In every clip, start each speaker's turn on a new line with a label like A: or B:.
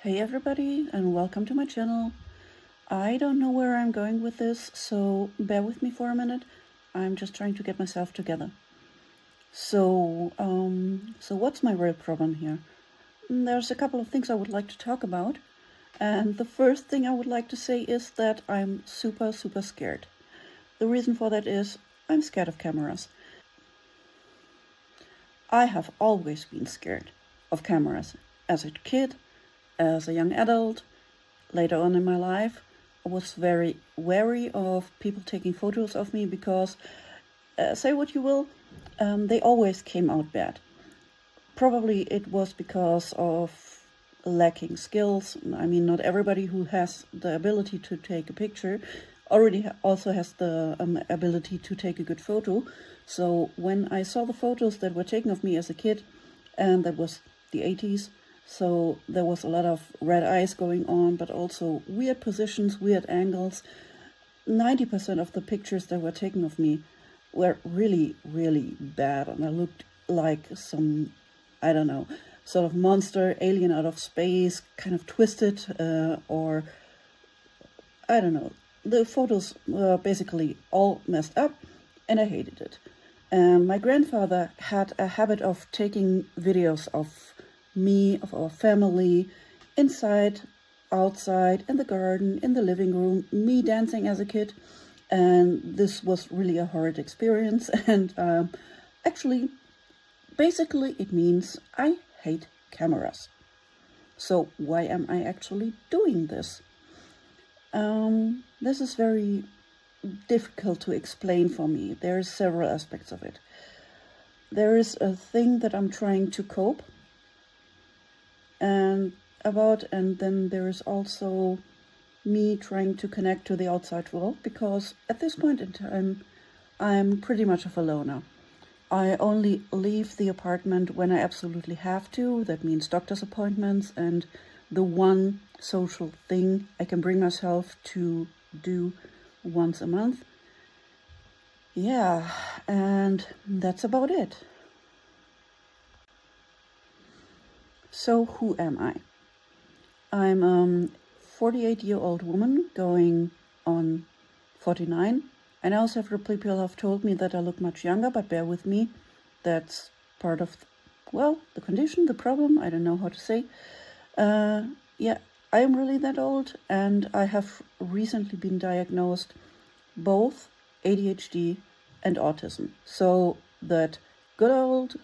A: Hey everybody, and welcome to my channel. I don't know where I'm going with this, so bear with me for a minute. I'm just trying to get myself together. So what's my real problem here? There's a couple of things I would like to talk about. And the first thing I would like to say is that I'm super scared. The reason for that is I'm scared of cameras. I have always been scared of cameras. As a kid, as a young adult, later on in my life, I was very wary of people taking photos of me because, say what you will, they always came out bad. Probably it was because of lacking skills. I mean, not everybody who has the ability to take a picture already also has the ability to take a good photo. So when I saw the photos that were taken of me as a kid, and that was the 80s, so there was a lot of red eyes going on, but also weird positions, weird angles. 90% of the pictures that were taken of me were really bad, and I looked like some, I don't know, sort of monster, alien out of space, kind of twisted, or I don't know. The photos were basically all messed up, and I hated it. My grandfather had a habit of taking videos of me, of our family, inside, outside, in the garden, in the living room, me dancing as a kid. And this was really a horrid experience. And actually, basically, it means I hate cameras. So why am I actually doing this? This is very difficult to explain for me. There are several aspects of it. There is a thing that I'm trying to cope and then there is also me trying to connect to the outside world, because at this point in time I'm pretty much of a loner. I only leave the apartment when I absolutely have to. That means doctor's appointments and the one social thing I can bring myself to do once a month. Yeah, and that's about it. So who am I? I'm a 48-year-old woman going on 49. And I also have people have told me that I look much younger, but bear with me. That's part of, the condition, the problem, I don't know how to say. Yeah, I am really that old, and I have recently been diagnosed both ADHD and autism. So that good old,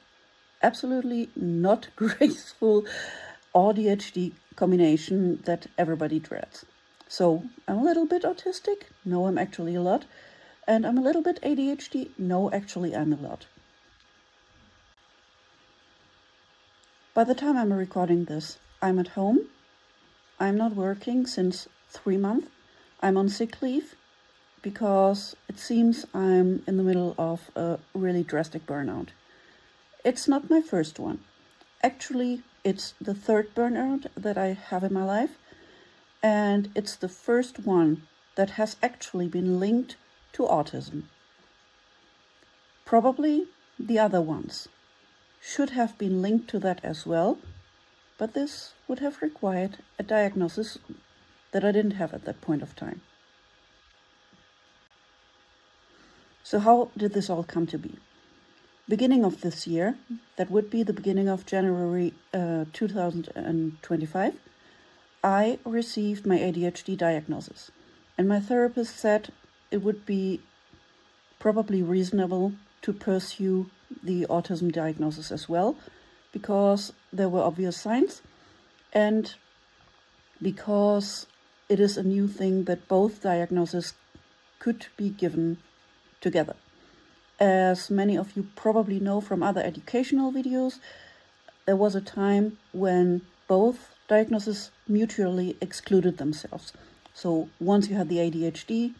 A: absolutely not graceful ADHD combination that everybody dreads. So I'm a little bit autistic. No, I'm actually a lot. And I'm a little bit ADHD. No, actually I'm a lot. By the time I'm recording this, I'm at home. I'm not working since 3 months. I'm on sick leave because it seems I'm in the middle of a really drastic burnout. It's not my first one. Actually, it's the third burnout that I have in my life, and it's the first one that has actually been linked to autism. Probably the other ones should have been linked to that as well, but this would have required a diagnosis that I didn't have at that point of time. So how did this all come to be? Beginning of this year, that would be the beginning of January 2025, I received my ADHD diagnosis. And my therapist said it would be probably reasonable to pursue the autism diagnosis as well, because there were obvious signs and because it is a new thing that both diagnoses could be given together. As many of you probably know from other educational videos, there was a time when both diagnoses mutually excluded themselves. So once you had the ADHD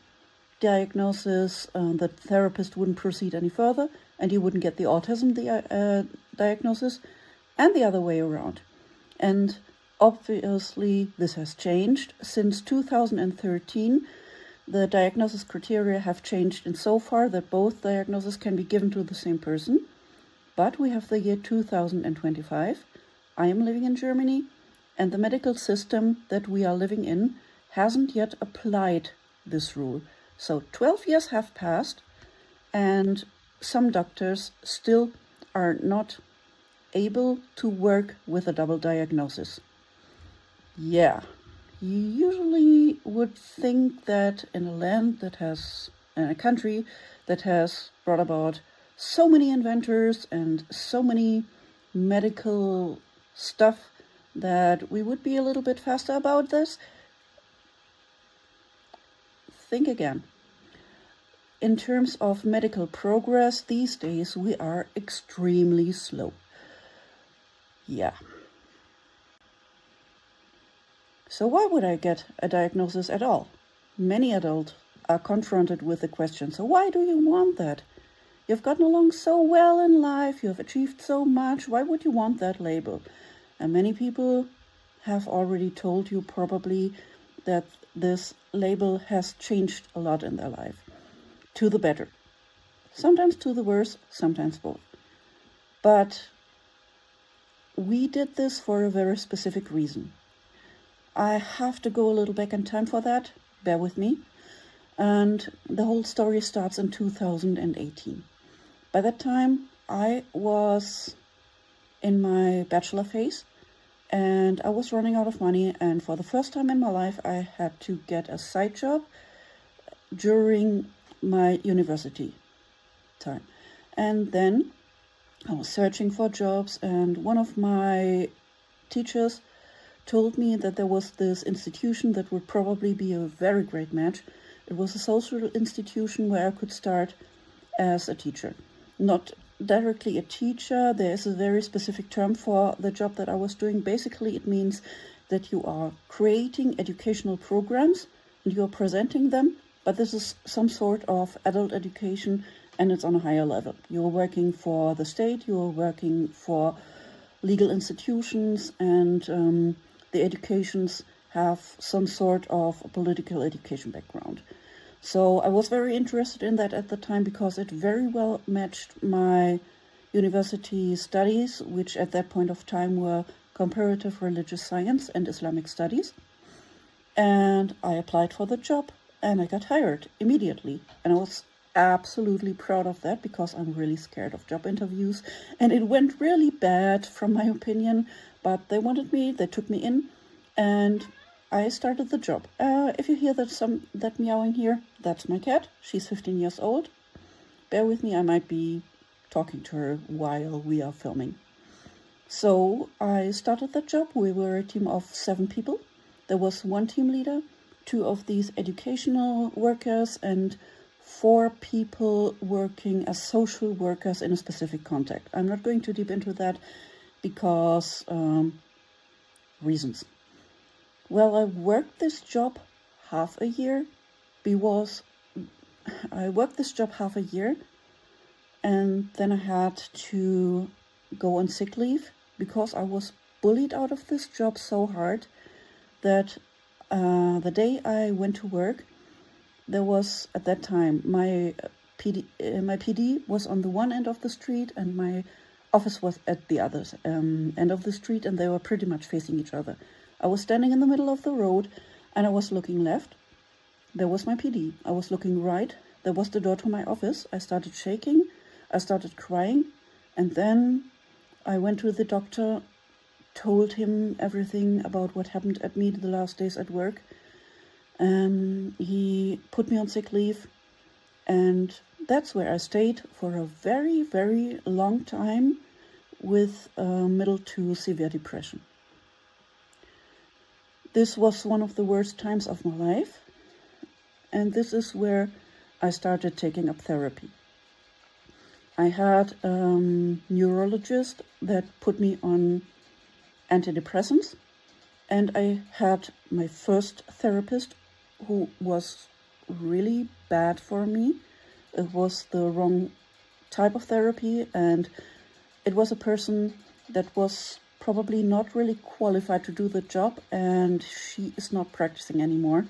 A: diagnosis, the therapist wouldn't proceed any further, and you wouldn't get the autism diagnosis, and the other way around. And obviously this has changed. Since 2013, the diagnosis criteria have changed insofar that both diagnoses can be given to the same person. But we have the year 2025. I am living in Germany, And the medical system that we are living in hasn't yet applied this rule. So 12 years have passed, and some doctors still are not able to work with a double diagnosis. Yeah, you usually would think that in a country that has brought about so many inventors and so many medical stuff, that we would be a little bit faster about this. Think again. In terms of medical progress these days, we are extremely slow. Yeah. So why would I get a diagnosis at all? Many adults are confronted with the question, so why do you want that? You've gotten along so well in life, you have achieved so much, why would you want that label? And many people have already told you probably that this label has changed a lot in their life. To the better. Sometimes to the worse, sometimes both. But we did this for a very specific reason. I have to go a little back in time for that, bear with me. And the whole story starts in 2018. By that time, I was in my bachelor phase, and I was running out of money, and for the first time in my life I had to get a side job during my university time. And then I was searching for jobs, and one of my teachers told me that there was this institution that would probably be a very great match. It was a social institution where I could start as a teacher. Not directly a teacher, there is a very specific term for the job that I was doing. Basically, it means that you are creating educational programs and you are presenting them, but this is some sort of adult education and it's on a higher level. You're working for the state, you're working for legal institutions, and the educations have some sort of a political education background. So I was very interested in that at the time because it very well matched my university studies, which at that point of time were comparative religious science and Islamic studies. And I applied for the job and I got hired immediately. And I was absolutely proud of that because I'm really scared of job interviews. And it went really bad from my opinion, but they wanted me, they took me in, and I started the job. If you hear that meowing here, that's my cat. She's 15 years old. Bear with me, I might be talking to her while we are filming. So I started the job. We were a team of 7 people. There was 1 team leader, 2 of these educational workers, and 4 people working as social workers in a specific context. I'm not going too deep into that because reasons. Well, I worked this job half a year and then I had to go on sick leave because I was bullied out of this job so hard that the day I went to work, there was at that time my PD was on the one end of the street and my office was at the other end of the street, and they were pretty much facing each other. I was standing in the middle of the road and I was looking left. There was my PD. I was looking right. There was the door to my office. I started shaking. I started crying. And then I went to the doctor, told him everything about what happened at me the last days at work. He put me on sick leave. And that's where I stayed for a very, very long time with middle to severe depression. This was one of the worst times of my life, and this is where I started taking up therapy. I had a neurologist that put me on antidepressants, and I had my first therapist who was really bad for me. It was the wrong type of therapy, and it was a person that was probably not really qualified to do the job, and she is not practicing anymore.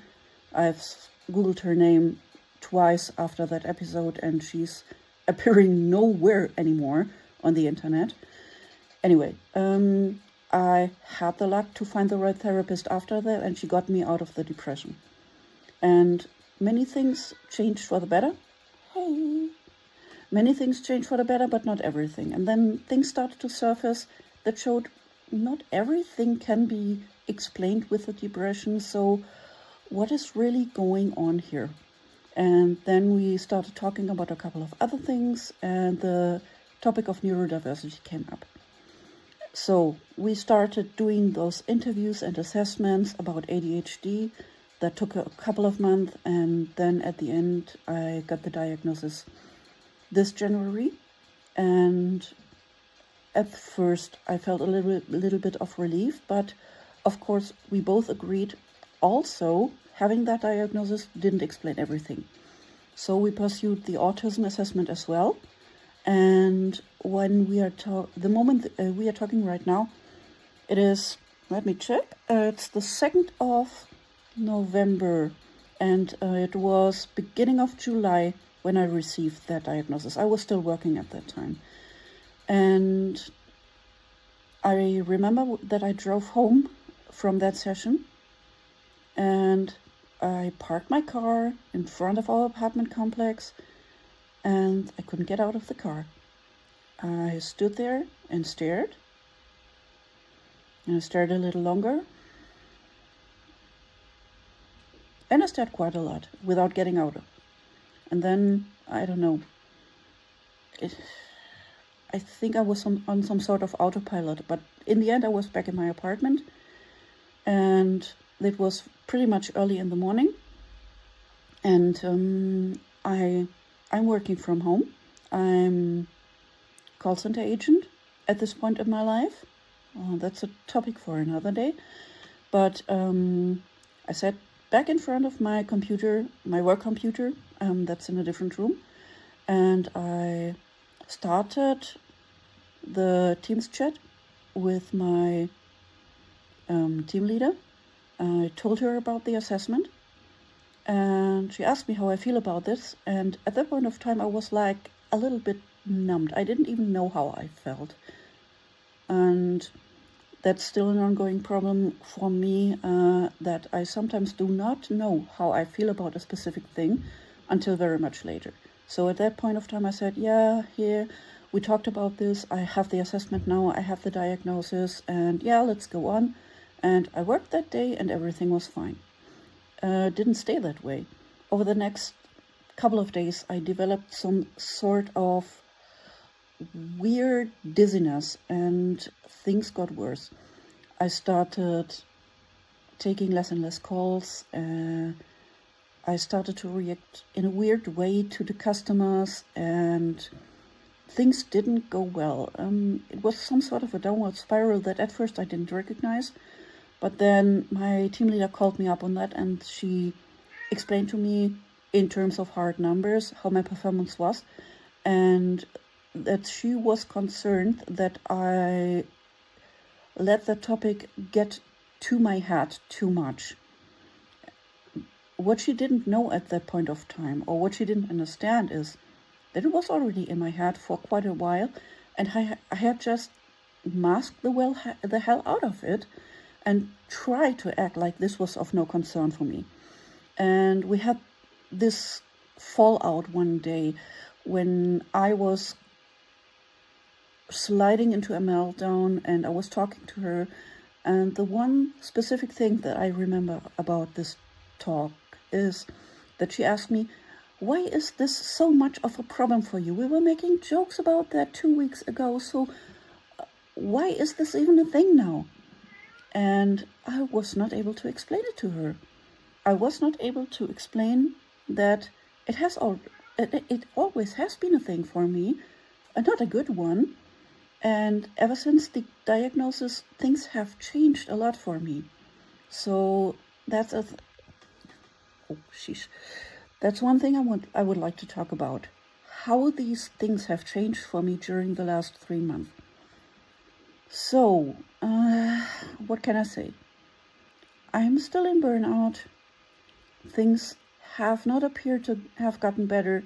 A: I've Googled her name twice after that episode, and she's appearing nowhere anymore on the internet. Anyway, I had the luck to find the right therapist after that, and she got me out of the depression. And many things changed for the better. Hey. Many things changed for the better, but not everything. And then things started to surface that showed not everything can be explained with the depression. So what is really going on here? And then we started talking about a couple of other things, and the topic of neurodiversity came up. So we started doing those interviews and assessments about ADHD. That took a couple of months, and then at the end I got the diagnosis this January. And at first I felt a little bit of relief, but of course we both agreed also having that diagnosis didn't explain everything. So we pursued the autism assessment as well. And when we are the moment we are talking right now, it is, let me check, it's the 2nd of November, and it was beginning of July when I received that diagnosis. I was still working at that time. And I remember that I drove home from that session, and I parked my car in front of our apartment complex, and I couldn't get out of the car. I stood there and stared a little longer, and I stared quite a lot without getting out of. And then, I don't know, I think I was on some sort of autopilot, but in the end I was back in my apartment, and it was pretty much early in the morning, and I'm working from home. I'm call center agent at this point in my life. That's a topic for another day. But I sat back in front of my computer, my work computer, that's in a different room, and I started the Teams chat with my team leader. I told her about the assessment, and she asked me how I feel about this. And at that point of time, I was like a little bit numbed. I didn't even know how I felt. And that's still an ongoing problem for me, that I sometimes do not know how I feel about a specific thing until very much later. So at that point of time, I said, yeah, here, we talked about this. I have the assessment now. I have the diagnosis, and yeah, let's go on. And I worked that day, and everything was fine. Didn't stay that way. Over the next couple of days, I developed some sort of weird dizziness, and things got worse. I started taking less and less calls. I started to react in a weird way to the customers, and things didn't go well. It was some sort of a downward spiral that at first I didn't recognize. But then my team leader called me up on that, and she explained to me in terms of hard numbers how my performance was, and that she was concerned that I let the topic get to my head too much. What she didn't know at that point of time, or what she didn't understand, is that it was already in my head for quite a while, and I had just masked the hell out of it and tried to act like this was of no concern for me. And we had this fallout one day when I was sliding into a meltdown, and I was talking to her, and the one specific thing that I remember about this talk is that she asked me, why is this so much of a problem for you? We were making jokes about that 2 weeks ago, so why is this even a thing now? And I was not able to explain it to her. I was not able to explain that it always has been a thing for me, not a good one. And ever since the diagnosis, things have changed a lot for me. So that's that's one thing I would like to talk about. How these things have changed for me during the last 3 months. So, what can I say? I'm still in burnout. Things have not appeared to have gotten better,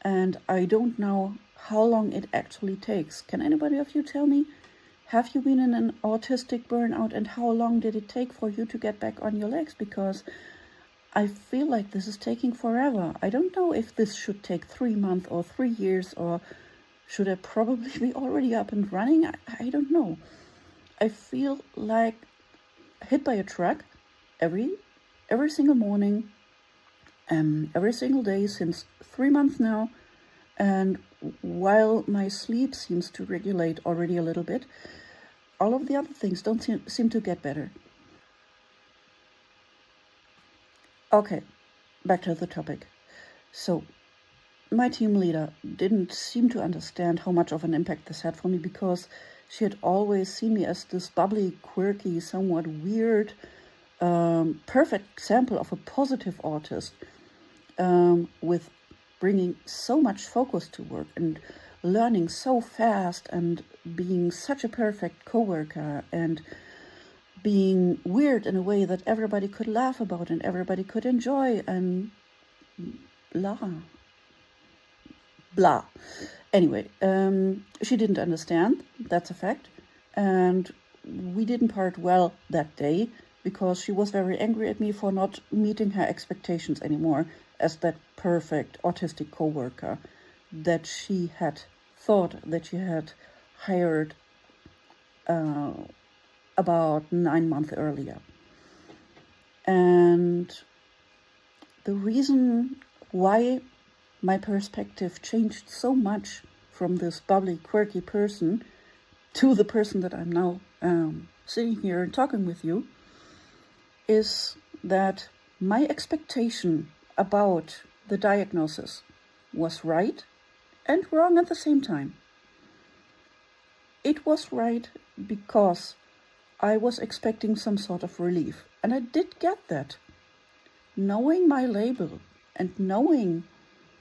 A: and I don't know how long it actually takes. Can anybody of you tell me have you been in an autistic burnout, and how long did it take for you to get back on your legs? Because I feel like this is taking forever. I don't know if this should take 3 months or 3 years, or should I probably be already up and running? I don't know. I feel like hit by a truck every single morning, every single day since 3 months now. And while my sleep seems to regulate already a little bit, all of the other things don't seem to get better. Okay, back to the topic. So, my team leader didn't seem to understand how much of an impact this had for me, because she had always seen me as this bubbly, quirky, somewhat weird, perfect example of a positive autist, with bringing so much focus to work and learning so fast and being such a perfect coworker and being weird in a way that everybody could laugh about and everybody could enjoy, and blah. Anyway, she didn't understand, that's a fact, and we didn't part well that day, because she was very angry at me for not meeting her expectations anymore as that perfect autistic coworker that she had thought that she had hired about 9 months earlier. And the reason why my perspective changed so much from this bubbly, quirky person to the person that I'm now sitting here and talking with you is that my expectation about the diagnosis was right and wrong at the same time. It was right because I was expecting some sort of relief, and I did get that. Knowing my label and knowing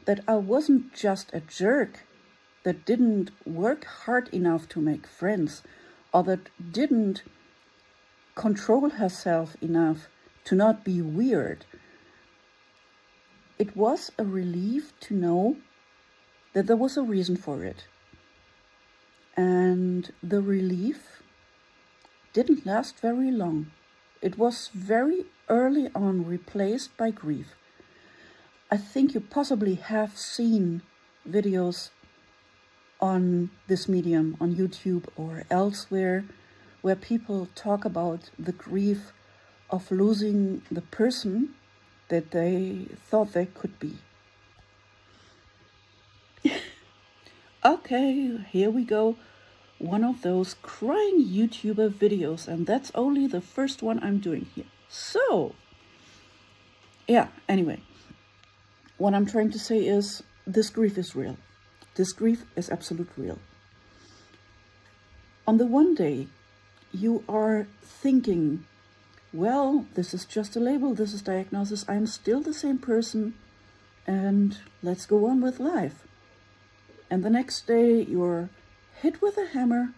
A: that I wasn't just a jerk that didn't work hard enough to make friends, or that didn't control herself enough to not be weird, it was a relief to know that there was a reason for it. And the relief didn't last very long. It was very early on replaced by grief. I think you possibly have seen videos on this medium, on YouTube or elsewhere, where people talk about the grief of losing the person that they thought they could be. Okay, here we go. One of those crying YouTuber videos, and that's only the first one I'm doing here. So, yeah, anyway, what I'm trying to say is this grief is real. This grief is absolutely real. On the one day, you are thinking, well, this is just a label, this is diagnosis, I'm still the same person, and let's go on with life. And the next day, you're hit with a hammer,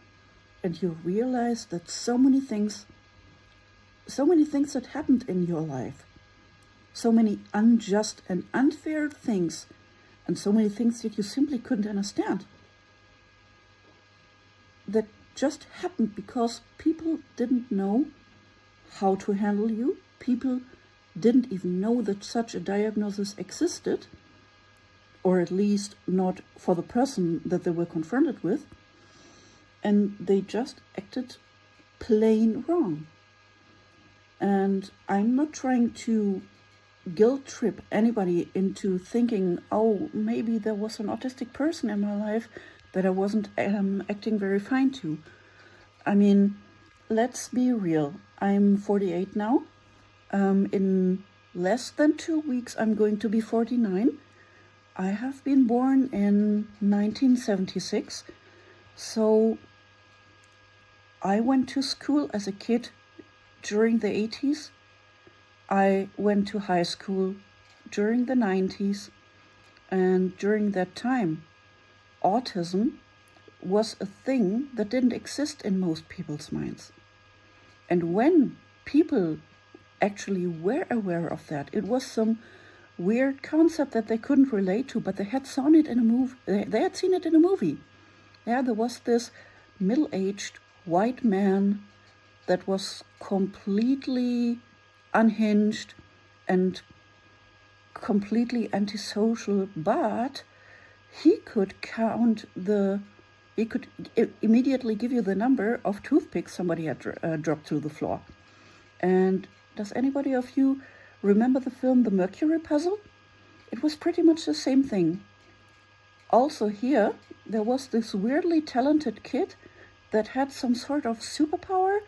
A: and you realize that so many things that happened in your life, so many unjust and unfair things, and so many things that you simply couldn't understand, that just happened because people didn't know how to handle you. People didn't even know that such a diagnosis existed, or at least not for the person that they were confronted with, and they just acted plain wrong. And I'm not trying to guilt trip anybody into thinking, oh, maybe there was an autistic person in my life that I wasn't acting very fine to. I mean, let's be real. I'm 48 now. In less than 2 weeks, I'm going to be 49. I have been born in 1976, so I went to school as a kid during the 80s. I went to high school during the 90s, and during that time, autism was a thing that didn't exist in most people's minds. And when people actually were aware of that, it was some weird concept that they couldn't relate to, but they had seen it in a movie. They had seen it in a movie. Yeah, there was this middle-aged white man that was completely unhinged and completely antisocial, but he could immediately give you the number of toothpicks somebody had dropped to the floor. And does anybody of you remember the film The Mercury Puzzle? It was pretty much the same thing. Also here, there was this weirdly talented kid that had some sort of superpower,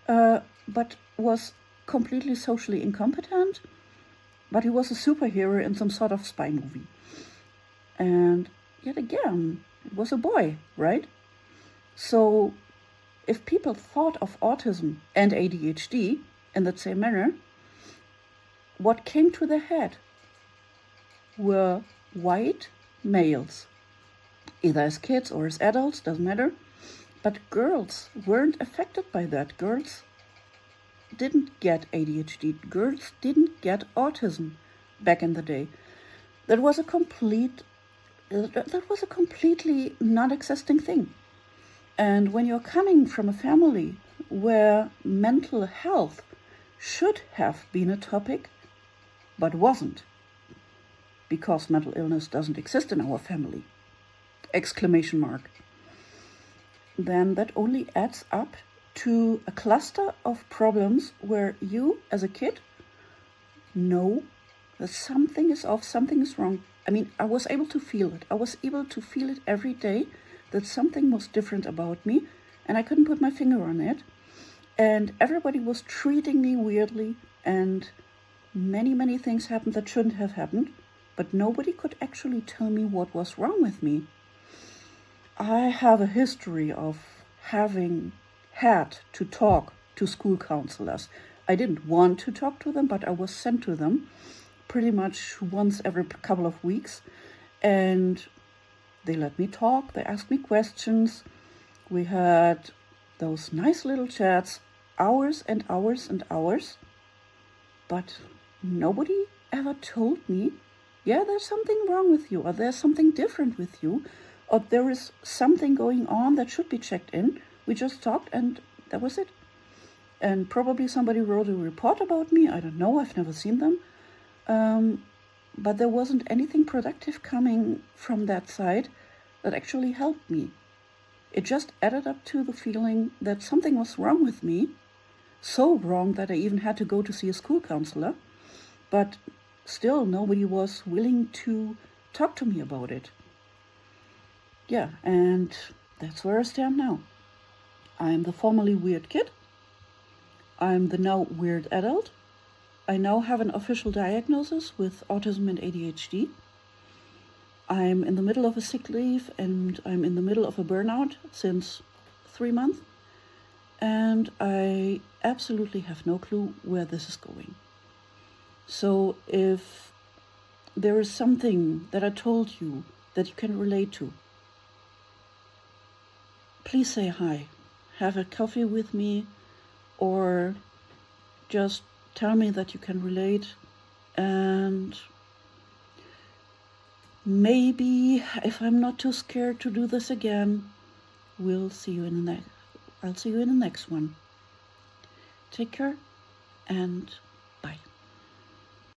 A: but was completely socially incompetent, but he was a superhero in some sort of spy movie. And yet again, it was a boy, right? So if people thought of autism and ADHD in that same manner, what came to their head were white males, either as kids or as adults, doesn't matter. But girls weren't affected by that. Girls didn't get ADHD. Girls didn't get autism back in the day. That was a completely non-existing thing. And when you're coming from a family where mental health should have been a topic, but wasn't, because mental illness doesn't exist in our family, ! Then that only adds up to a cluster of problems where you, as a kid, know that something is off, something is wrong. I mean, I was able to feel it. I was able to feel it every day, that something was different about me, and I couldn't put my finger on it. And everybody was treating me weirdly, and many things happened that shouldn't have happened, but nobody could actually tell me what was wrong with me. I have a history of having had to talk to school counselors. I didn't want to talk to them, but I was sent to them pretty much once every couple of weeks. And they let me talk, they asked me questions. We had those nice little chats, hours and hours and hours. But nobody ever told me, yeah, there's something wrong with you, or there's something different with you, or there is something going on that should be checked in. We just talked and that was it. And probably somebody wrote a report about me. I don't know, I've never seen them. But there wasn't anything productive coming from that side that actually helped me. It just added up to the feeling that something was wrong with me, so wrong that I even had to go to see a school counselor. But still, nobody was willing to talk to me about it. Yeah, and that's where I stand now. I'm the formerly weird kid. I'm the now weird adult. I now have an official diagnosis with autism and ADHD. I'm in the middle of a sick leave and I'm in the middle of a burnout since 3 months. And I absolutely have no clue where this is going. So if there is something that I told you that you can relate to, please say hi. Have a coffee with me, or just tell me that you can relate. And maybe if I'm not too scared to do this again, I'll see you in the next one. Take care and